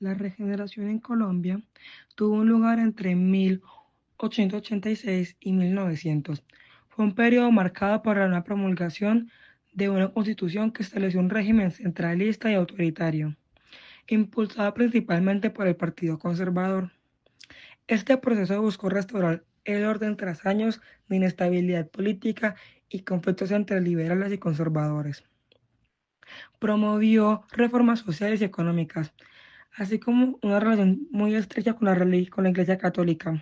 La regeneración en Colombia tuvo un lugar entre 1886 y 1900. Fue un periodo marcado por la promulgación de una constitución que estableció un régimen centralista y autoritario, impulsado principalmente por el Partido Conservador. Este proceso buscó restaurar el orden tras años de inestabilidad política y conflictos entre liberales y conservadores. Promovió reformas sociales y económicas, así como una relación muy estrecha con con la Iglesia Católica.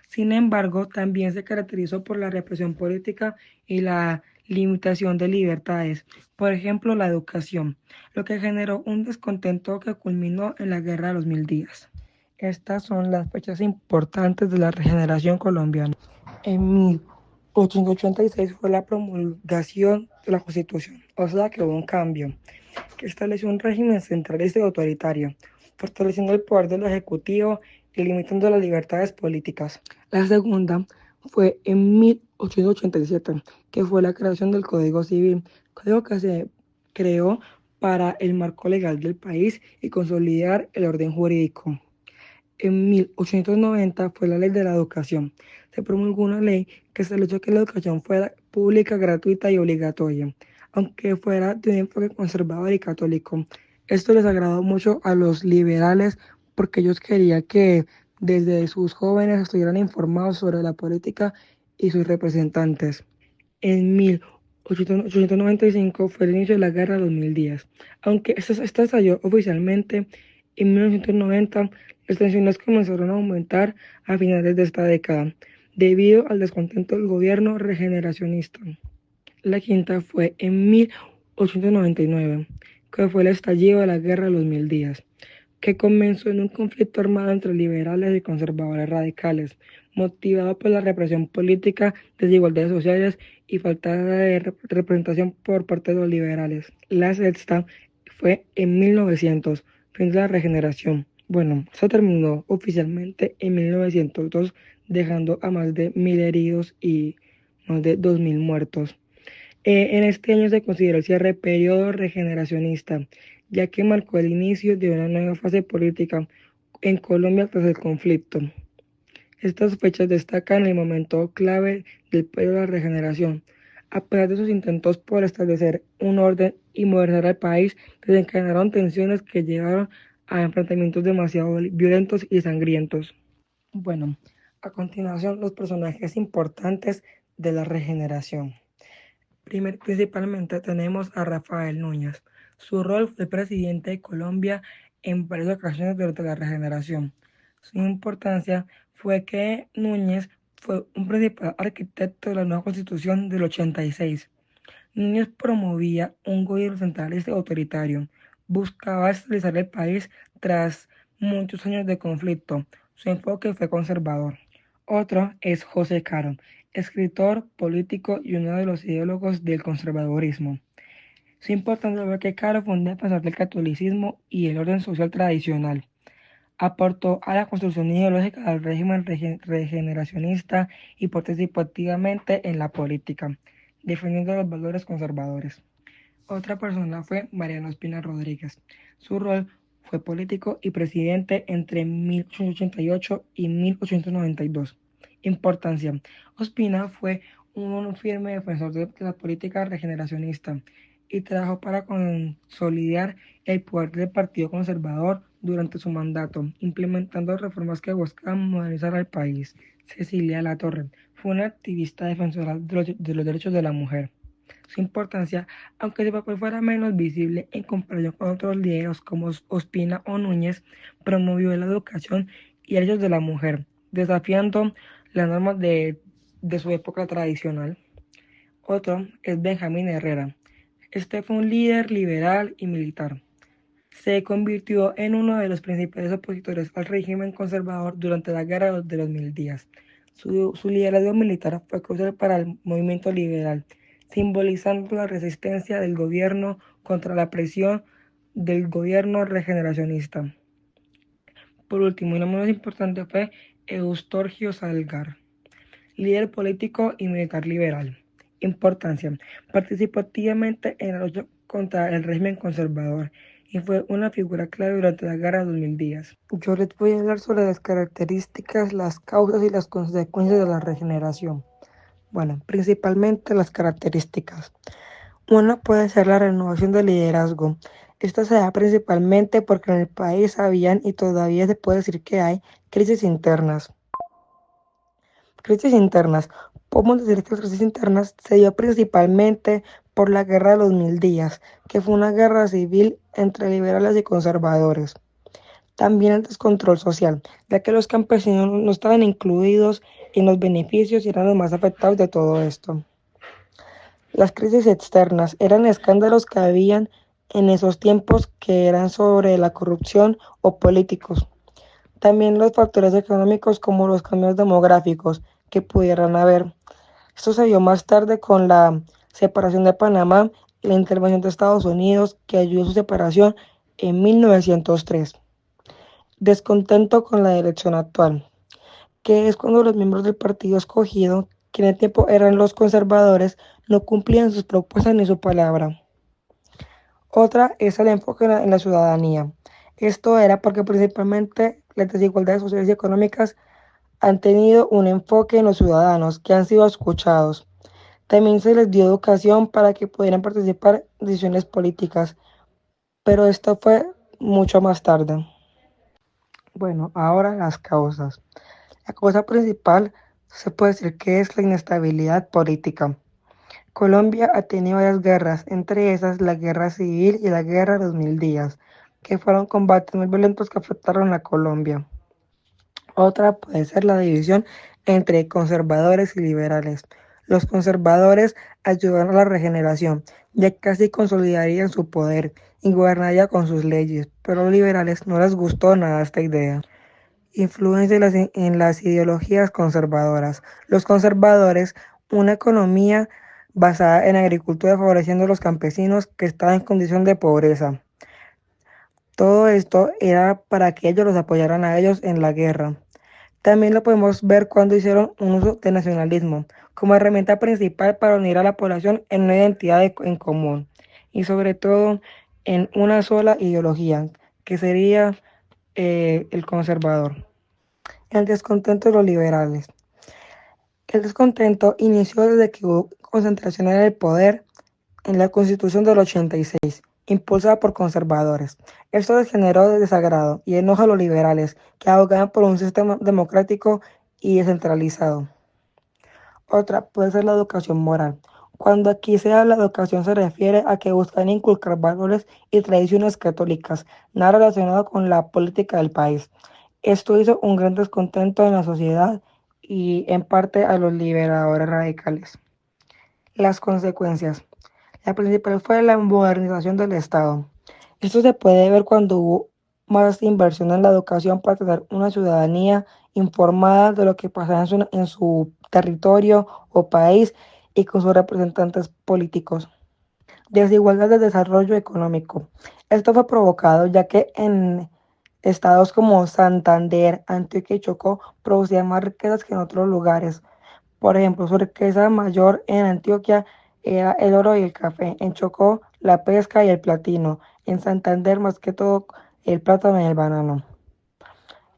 Sin embargo, también se caracterizó por la represión política y la limitación de libertades, por ejemplo, la educación, lo que generó un descontento que culminó en la Guerra de los Mil Días. Estas son las fechas importantes de la regeneración colombiana. En 1886 fue la promulgación de la Constitución, o sea que hubo un cambio, que estableció un régimen centralista y autoritario, fortaleciendo el poder del Ejecutivo y limitando las libertades políticas. La segunda fue en 1887, que fue la creación del Código Civil, código que se creó para el marco legal del país y consolidar el orden jurídico. En 1890 fue la Ley de la Educación. Se promulgó una ley que estableció que la educación fuera pública, gratuita y obligatoria, aunque fuera de un enfoque conservador y católico. Esto les agradó mucho a los liberales porque ellos querían que desde sus jóvenes estuvieran informados sobre la política y sus representantes. En 1895 fue el inicio de la Guerra de los Mil Días. Aunque esta estalló oficialmente en 1990, las tensiones comenzaron a aumentar a finales de esta década, debido al descontento del gobierno regeneracionista. La quinta fue en 1899, que fue el estallido de la Guerra de los Mil Días, que comenzó en un conflicto armado entre liberales y conservadores radicales, motivado por la represión política, desigualdades sociales y falta de representación por parte de los liberales. La sexta fue en 1900, fin de la regeneración. Bueno, se terminó oficialmente en 1902, dejando a más de 1000 heridos y más de 2000 muertos. En este año se consideró el cierre periodo regeneracionista, ya que marcó el inicio de una nueva fase política en Colombia tras el conflicto. Estas fechas destacan el momento clave del periodo de la regeneración. A pesar de sus intentos por establecer un orden y modernizar el país, desencadenaron tensiones que llevaron a enfrentamientos demasiado violentos y sangrientos. Bueno, a continuación los personajes importantes de la regeneración. Principalmente tenemos a Rafael Núñez. Su rol fue presidente de Colombia en varias ocasiones durante la regeneración. Su importancia fue que Núñez fue un principal arquitecto de la nueva constitución del 86. Núñez promovía un gobierno centralista y autoritario. Buscaba estabilizar el país tras muchos años de conflicto. Su enfoque fue conservador. Otro es José Caro, escritor, político y uno de los ideólogos del conservadurismo. Su importancia fue que Caro fue un defensor del catolicismo y el orden social tradicional. Aportó a la construcción ideológica del régimen regeneracionista y participó activamente en la política, defendiendo los valores conservadores. Otra persona fue Mariano Espina Rodríguez. Su rol fue político y presidente entre 1888 y 1892. Importancia. Ospina fue un firme defensor de la política regeneracionista y trabajó para consolidar el poder del Partido Conservador durante su mandato, implementando reformas que buscaban modernizar al país. Cecilia Latorre fue una activista defensora de los derechos de la mujer. Su importancia, aunque su papel fuera menos visible en comparación con otros líderes como Ospina o Núñez, promovió la educación y derechos de la mujer, desafiando las normas de su época tradicional. Otro es Benjamín Herrera. Este fue un líder liberal y militar. Se convirtió en uno de los principales opositores al régimen conservador durante la Guerra de los Mil Días. Su liderazgo militar fue crucial para el movimiento liberal, simbolizando la resistencia del gobierno contra la presión del gobierno regeneracionista. Por último, y no menos importante, fue Eustorgio Salgar, líder político y militar liberal. Importancia. Participó activamente en la lucha contra el régimen conservador y fue una figura clave durante la Guerra de los Mil Días. Yo les voy a hablar sobre las características, las causas y las consecuencias de la regeneración. Bueno, principalmente las características. Una puede ser la renovación del liderazgo. Esta se da principalmente porque en el país habían y todavía se puede decir que hay crisis internas. Crisis internas. Podemos decir que las crisis internas se dio principalmente por la Guerra de los Mil Días, que fue una guerra civil entre liberales y conservadores. También el descontrol social, ya que los campesinos no estaban incluidos en los beneficios y eran los más afectados de todo esto. Las crisis externas eran escándalos que habían en esos tiempos que eran sobre la corrupción o políticos. También los factores económicos como los cambios demográficos que pudieran haber. Esto se vio más tarde con la separación de Panamá y la intervención de Estados Unidos que ayudó a su separación en 1903. Descontento con la elección actual, que es cuando los miembros del partido escogido, que en el tiempo eran los conservadores, no cumplían sus propuestas ni su palabra. Otra es el enfoque en la ciudadanía. Esto era porque principalmente las desigualdades sociales y económicas han tenido un enfoque en los ciudadanos que han sido escuchados. También se les dio educación para que pudieran participar en decisiones políticas, pero esto fue mucho más tarde. Bueno, ahora las causas. La causa principal se puede decir que es la inestabilidad política. Colombia ha tenido varias guerras, entre esas la Guerra Civil y la Guerra de los Mil Días, que fueron combates muy violentos que afectaron a Colombia. Otra puede ser la división entre conservadores y liberales. Los conservadores ayudaron a la regeneración, ya que casi consolidarían su poder y gobernaría con sus leyes, pero a los liberales no les gustó nada esta idea. Influencia en las ideologías conservadoras. Los conservadores, una economía basada en agricultura favoreciendo a los campesinos que estaban en condición de pobreza. Todo esto era para que ellos los apoyaran a ellos en la guerra. También lo podemos ver cuando hicieron un uso de nacionalismo como herramienta principal para unir a la población en una identidad en común y sobre todo en una sola ideología, que sería el conservador. El descontento de los liberales. El descontento inició desde que hubo concentración en el poder en la Constitución del 86, impulsada por conservadores. Esto les generó desagrado y enojo a los liberales, que abogaban por un sistema democrático y descentralizado. Otra puede ser la educación moral. Cuando aquí se habla de educación se refiere a que buscan inculcar valores y tradiciones católicas, nada relacionado con la política del país. Esto hizo un gran descontento en la sociedad y en parte a los liberadores radicales. Las consecuencias. La principal fue la modernización del Estado. Esto se puede ver cuando hubo más inversión en la educación para tener una ciudadanía informada de lo que pasaba en su territorio o país y con sus representantes políticos. Desigualdad de desarrollo económico. Esto fue provocado ya que en estados como Santander, Antioquia y Chocó producían más riquezas que en otros lugares. Por ejemplo, su riqueza mayor en Antioquia era el oro y el café, en Chocó la pesca y el platino, en Santander más que todo el plátano y el banano.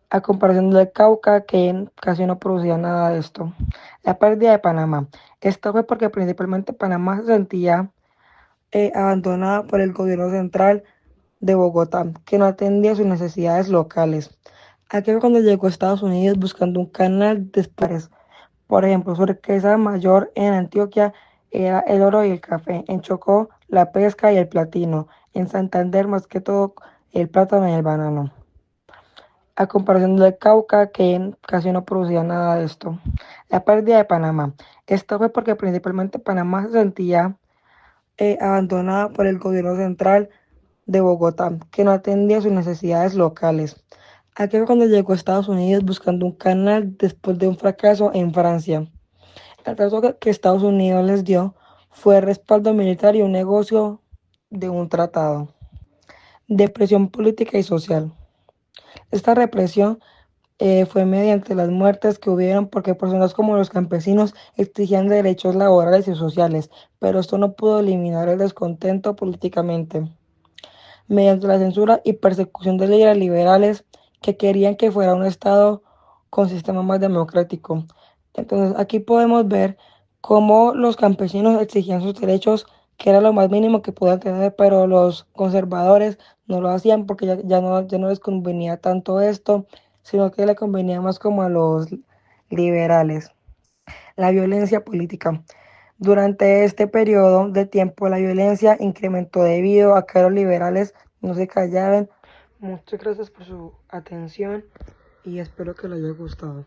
A comparación del Cauca, que casi no producía nada de esto. La pérdida de Panamá. Esto fue porque principalmente Panamá se sentía abandonada por el gobierno central de Bogotá, que no atendía sus necesidades locales. Aquí fue cuando llegó a Estados Unidos buscando un canal de exportaciones. Por ejemplo, su riqueza mayor en Antioquia era el oro y el café, en Chocó la pesca y el platino, en Santander más que todo el plátano y el banano. A comparación del Cauca, que casi no producía nada de esto. La pérdida de Panamá. Esto fue porque principalmente Panamá se sentía abandonada por el gobierno central de Bogotá, que no atendía sus necesidades locales. Aquí fue cuando llegó a Estados Unidos buscando un canal después de un fracaso en Francia. El trato que Estados Unidos les dio fue respaldo militar y un negocio de un tratado. Depresión política y social. Esta represión fue mediante las muertes que hubieron porque personas como los campesinos exigían derechos laborales y sociales, pero esto no pudo eliminar el descontento políticamente. mediante la censura y persecución de líderes liberales que querían que fuera un Estado con sistema más democrático. Entonces aquí podemos ver cómo los campesinos exigían sus derechos, que era lo más mínimo que podían tener, pero los conservadores no lo hacían porque ya no les convenía tanto esto, sino que le convenía más como a los liberales. La violencia política. Durante este periodo de tiempo, la violencia incrementó debido a que los liberales no se callaban. Muchas gracias por su atención y espero que les haya gustado.